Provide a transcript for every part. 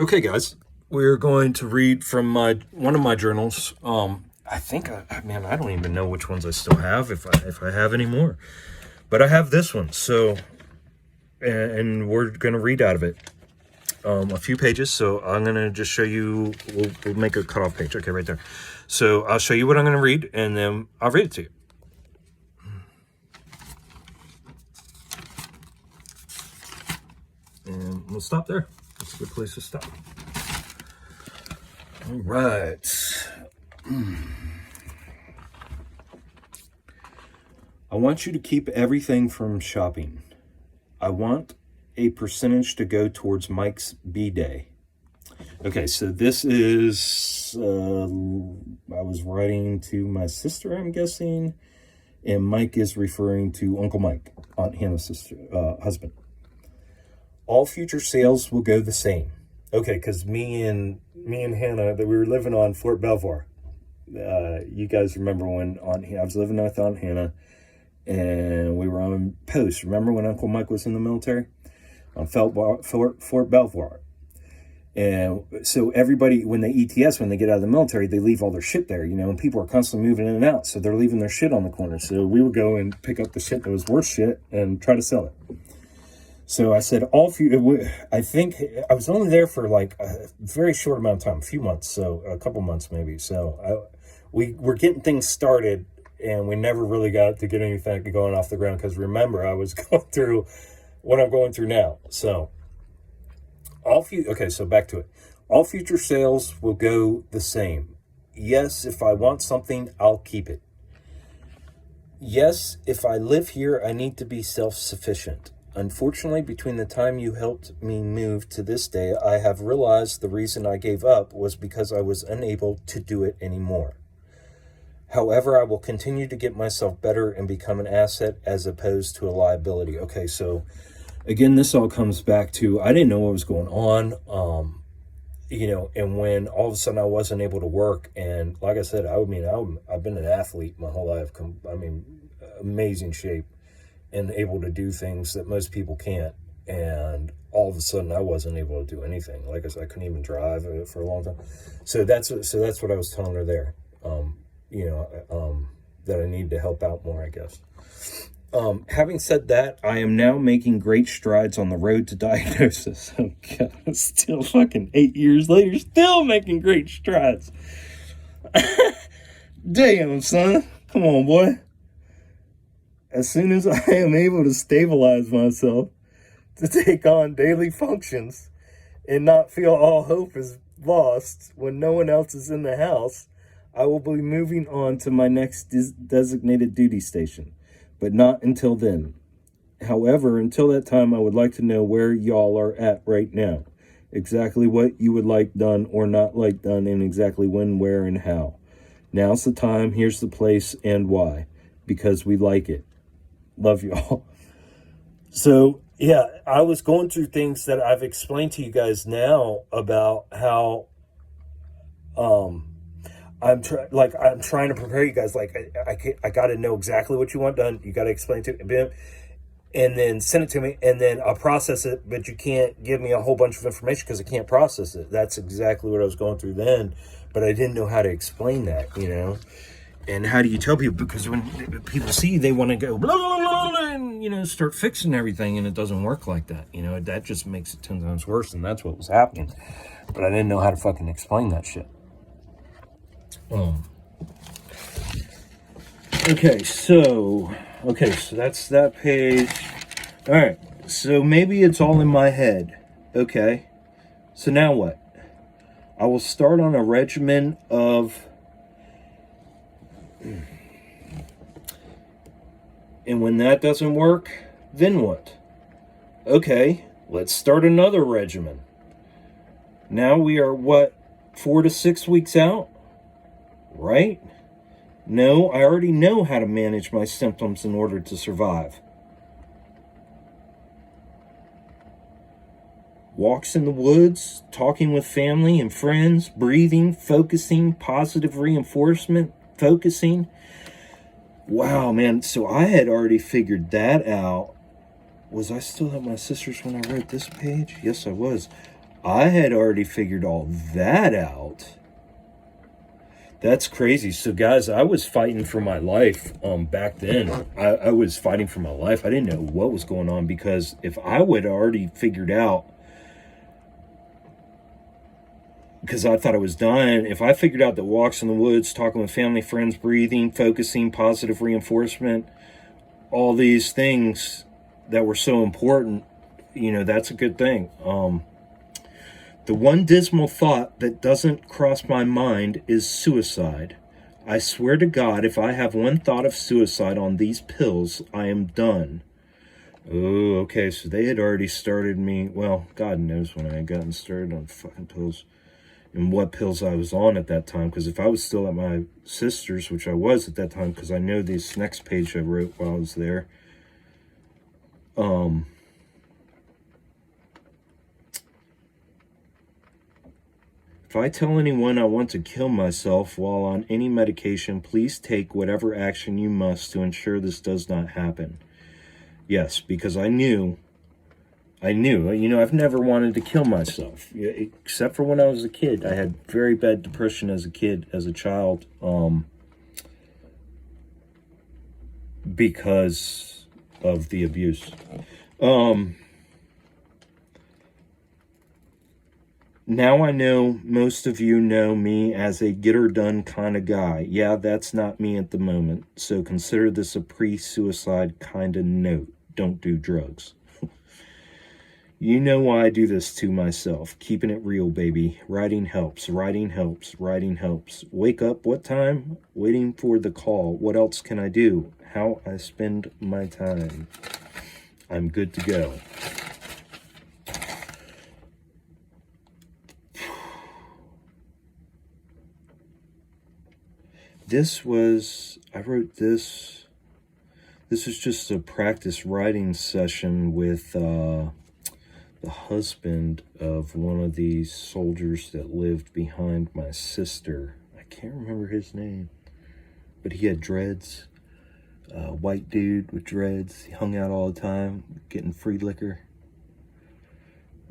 Okay, guys, we're going to read from one of my journals. I think, man, I don't even know which ones I still have, if I have any more, but I have this one. So, and we're going to read out of it a few pages. So I'm going to just show you. We'll make a cutoff page. Okay, right there. So I'll show you what I'm going to read, and then I'll read it to you. And we'll stop there. That's a good place to stop. All right. I want you to keep everything from shopping. I want a percentage to go towards Mike's B-Day. Okay, so this is, I was writing to my sister, I'm guessing, and Mike is referring to Uncle Mike, Aunt Hannah's sister, husband. All future sales will go the same. Okay, because me and Hannah, that we were living on Fort Belvoir. You guys remember when I was living with Aunt Hannah, and we were on post. Remember when Uncle Mike was in the military? On Fort Belvoir. And so everybody, when they ETS, when they get out of the military, they leave all their shit there, and people are constantly moving in and out. So they're leaving their shit on the corner. So we would go and pick up the shit that was worth shit and try to sell it. So I said, I think I was only there for like a very short amount of time, a few months, so a couple months maybe. So we were getting things started, and we never really got to get anything going off the ground because remember, I was going through what I'm going through now. So so back to it. All future sales will go the same. Yes, if I want something, I'll keep it. Yes, if I live here, I need to be self-sufficient. Unfortunately, between the time you helped me move to this day, I have realized the reason I gave up was because I was unable to do it anymore. However, I will continue to get myself better and become an asset as opposed to a liability. Okay, so again, this all comes back to I didn't know what was going on, and when all of a sudden I wasn't able to work, and like I said, I've been an athlete my whole life. Amazing shape. And able to do things that most people can't. And all of a sudden, I wasn't able to do anything. Like I said, I couldn't even drive for a long time. So that's what I was telling her there. That I need to help out more, I guess. Having said that, I am now making great strides on the road to diagnosis. Oh God, still fucking 8 years later, still making great strides. Damn, son. Come on, boy. As soon as I am able to stabilize myself to take on daily functions and not feel all hope is lost when no one else is in the house, I will be moving on to my next designated duty station, but not until then. However, until that time, I would like to know where y'all are at right now, exactly what you would like done or not like done, and exactly when, where, and how. Now's the time, here's the place, and why. Because we like it. Love y'all. So, yeah, I was going through things that I've explained to you guys now about how I'm trying to prepare you guys. Like, I got to know exactly what you want done. You got to explain to me, and then send it to me, and then I'll process it, but you can't give me a whole bunch of information because I can't process it. That's exactly what I was going through then, but I didn't know how to explain that, And how do you tell people? Because when people see, they want to go blah, blah, blah, blah, and start fixing everything, and it doesn't work like that. That just makes it 10 times worse, and that's what was happening. But I didn't know how to fucking explain that shit. Okay, so that's that page. All right, so maybe it's all in my head. Okay, so now what? I will start on a regimen of. And when that doesn't work, then what? Okay, let's start another regimen. Now we are 4 to 6 weeks out? Right? No, I already know how to manage my symptoms in order to survive. Walks in the woods, talking with family and friends, breathing, focusing, positive reinforcement, focusing. Wow, man. So I had already figured that out. Was I still at my sister's when I wrote this page? Yes, I was. I had already figured all that out. That's crazy. So, guys, I was fighting for my life back then. I was fighting for my life. I didn't know what was going on, because if I would have already figured out, because I thought I was dying, if I figured out that walks in the woods, talking with family, friends, breathing, focusing, positive reinforcement, all these things that were so important, that's a good thing. The one dismal thought that doesn't cross my mind is suicide. I swear to God, if I have one thought of suicide on these pills, I am done. Oh, okay, so they had already started me. Well, God knows when I had gotten started on fucking pills and what pills I was on at that time. Because if I was still at my sister's, which I was at that time, because I know this next page I wrote while I was there, if I tell anyone I want to kill myself while on any medication, please take whatever action you must to ensure this does not happen. Yes, because I knew, I've never wanted to kill myself, except for when I was a kid. I had very bad depression as a kid, as a child, because of the abuse. Now I know most of you know me as a get-her-done kind of guy. Yeah, that's not me at the moment, so consider this a pre-suicide kind of note. Don't do drugs. You know why I do this to myself. Keeping it real, baby. Writing helps. Writing helps. Writing helps. Wake up, what time? Waiting for the call. What else can I do? How I spend my time. I'm good to go. I wrote this. This was just a practice writing session with the husband of one of these soldiers that lived behind my sister. I can't remember his name, but he had dreads. White dude with dreads. He hung out all the time, getting free liquor.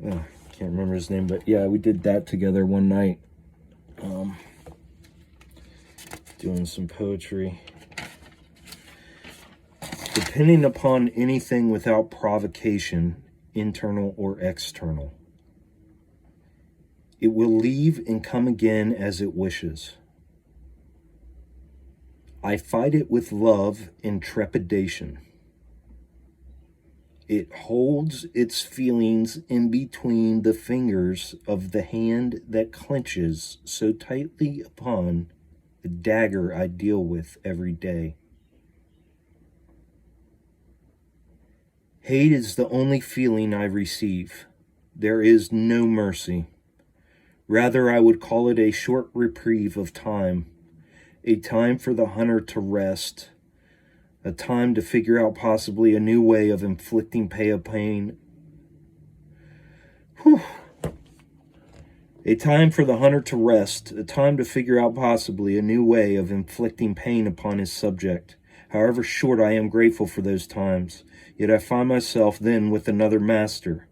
Can't remember his name, but yeah, we did that together one night. Doing some poetry. Depending upon anything without provocation, internal or external, it will leave and come again as it wishes. I fight it with love and trepidation. It holds its feelings in between the fingers of the hand that clenches so tightly upon the dagger I deal with every day. Hate is the only feeling I receive. There is no mercy. Rather, I would call it a short reprieve of time, a time for the hunter to rest, a time to figure out possibly a new way of inflicting pain. A time for the hunter to rest, a time to figure out possibly a new way of inflicting pain upon his subject. However short, I am grateful for those times, yet I find myself then with another master.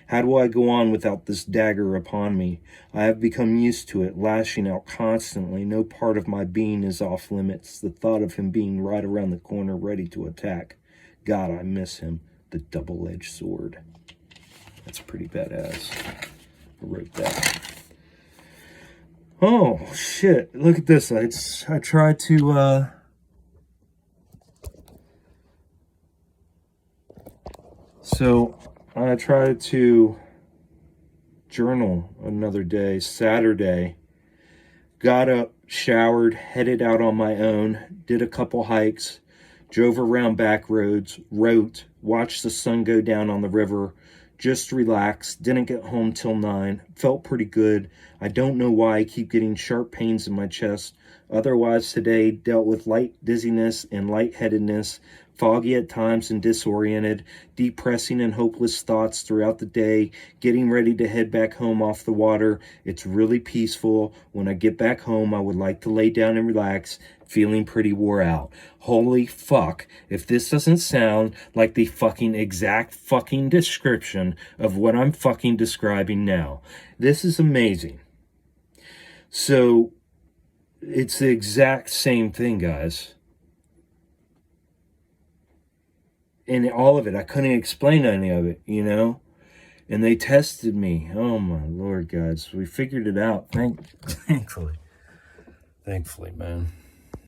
How do I go on without this dagger upon me? I have become used to it, lashing out constantly. No part of my being is off limits. The thought of him being right around the corner, ready to attack. God, I miss him. The double-edged sword. That's pretty badass. I wrote that. Oh, shit. Look at this. I tried to, So I tried to journal another day, Saturday. Got up, showered, headed out on my own, did a couple hikes, drove around back roads, wrote, watched the sun go down on the river, just relaxed, didn't get home till 9, felt pretty good. I don't know why I keep getting sharp pains in my chest. Otherwise, today dealt with light dizziness and lightheadedness, foggy at times and disoriented, depressing and hopeless thoughts throughout the day, getting ready to head back home off the water. It's really peaceful. When I get back home, I would like to lay down and relax, feeling pretty wore out. Holy fuck, if this doesn't sound like the fucking exact fucking description of what I'm fucking describing now. This is amazing. So, it's the exact same thing, guys. And all of it, I couldn't explain any of it, you know? And they tested me. Oh my Lord, guys. We figured it out. Thankfully. Thankfully, man.